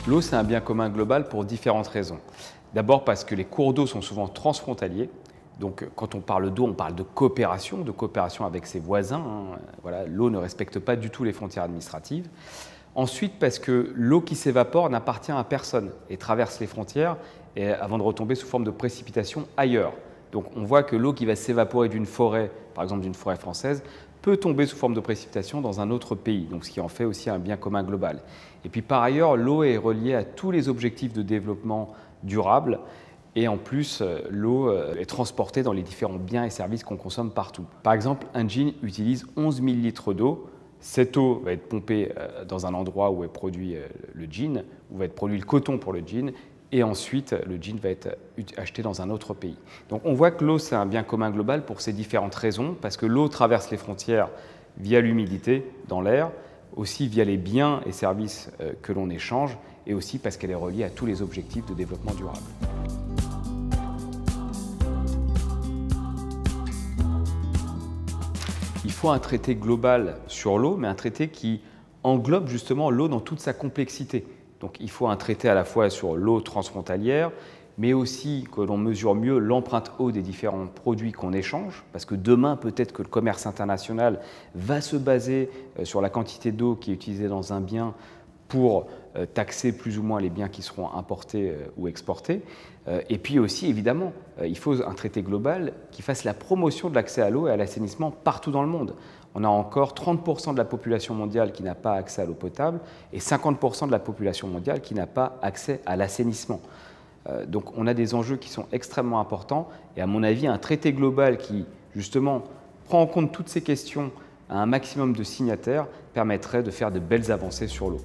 L'eau, c'est un bien commun global pour différentes raisons. D'abord parce que les cours d'eau sont souvent transfrontaliers. Donc, quand on parle d'eau, on parle de coopération avec ses voisins. Voilà, l'eau ne respecte pas du tout les frontières administratives. Ensuite, parce que l'eau qui s'évapore n'appartient à personne et traverse les frontières avant de retomber sous forme de précipitation ailleurs. Donc, on voit que l'eau qui va s'évaporer d'une forêt, par exemple d'une forêt française, peut tomber sous forme de précipitation dans un autre pays, donc ce qui en fait aussi un bien commun global. Et puis par ailleurs, l'eau est reliée à tous les objectifs de développement durable et en plus, l'eau est transportée dans les différents biens et services qu'on consomme partout. Par exemple, un jean utilise 11 000 litres d'eau. Cette eau va être pompée dans un endroit où est produit le jean, où va être produit le coton pour le jean, et ensuite le jean va être acheté dans un autre pays. Donc on voit que l'eau, c'est un bien commun global pour ces différentes raisons, parce que l'eau traverse les frontières via l'humidité dans l'air, aussi via les biens et services que l'on échange, et aussi parce qu'elle est reliée à tous les objectifs de développement durable. Il faut un traité global sur l'eau, mais un traité qui englobe justement l'eau dans toute sa complexité. Donc il faut un traité à la fois sur l'eau transfrontalière, mais aussi que l'on mesure mieux l'empreinte eau des différents produits qu'on échange, parce que demain, peut-être que le commerce international va se baser sur la quantité d'eau qui est utilisée dans un bien pour taxer plus ou moins les biens qui seront importés ou exportés. Et puis aussi, évidemment, il faut un traité global qui fasse la promotion de l'accès à l'eau et à l'assainissement partout dans le monde. On a encore 30% de la population mondiale qui n'a pas accès à l'eau potable et 50% de la population mondiale qui n'a pas accès à l'assainissement. Donc on a des enjeux qui sont extrêmement importants et à mon avis, un traité global qui, justement, prend en compte toutes ces questions à un maximum de signataires permettrait de faire de belles avancées sur l'eau.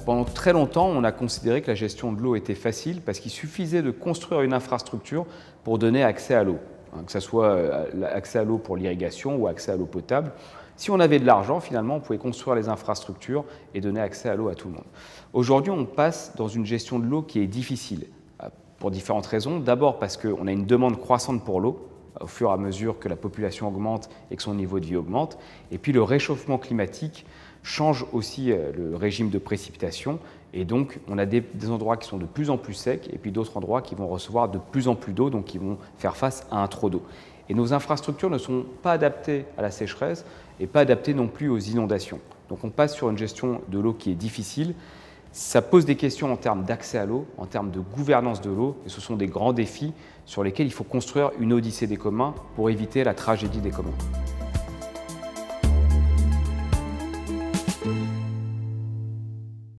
Pendant très longtemps, on a considéré que la gestion de l'eau était facile parce qu'il suffisait de construire une infrastructure pour donner accès à l'eau, que ce soit accès à l'eau pour l'irrigation ou accès à l'eau potable. Si on avait de l'argent, finalement, on pouvait construire les infrastructures et donner accès à l'eau à tout le monde. Aujourd'hui, on passe dans une gestion de l'eau qui est difficile, pour différentes raisons. D'abord parce qu'on a une demande croissante pour l'eau, au fur et à mesure que la population augmente et que son niveau de vie augmente. Et puis le réchauffement climatique change aussi le régime de précipitation. Et donc, on a des endroits qui sont de plus en plus secs et puis d'autres endroits qui vont recevoir de plus en plus d'eau, donc qui vont faire face à un trop d'eau. Et nos infrastructures ne sont pas adaptées à la sécheresse et pas adaptées non plus aux inondations. Donc on passe sur une gestion de l'eau qui est difficile. Ça pose des questions en termes d'accès à l'eau, en termes de gouvernance de l'eau, et ce sont des grands défis sur lesquels il faut construire une odyssée des communs pour éviter la tragédie des communs.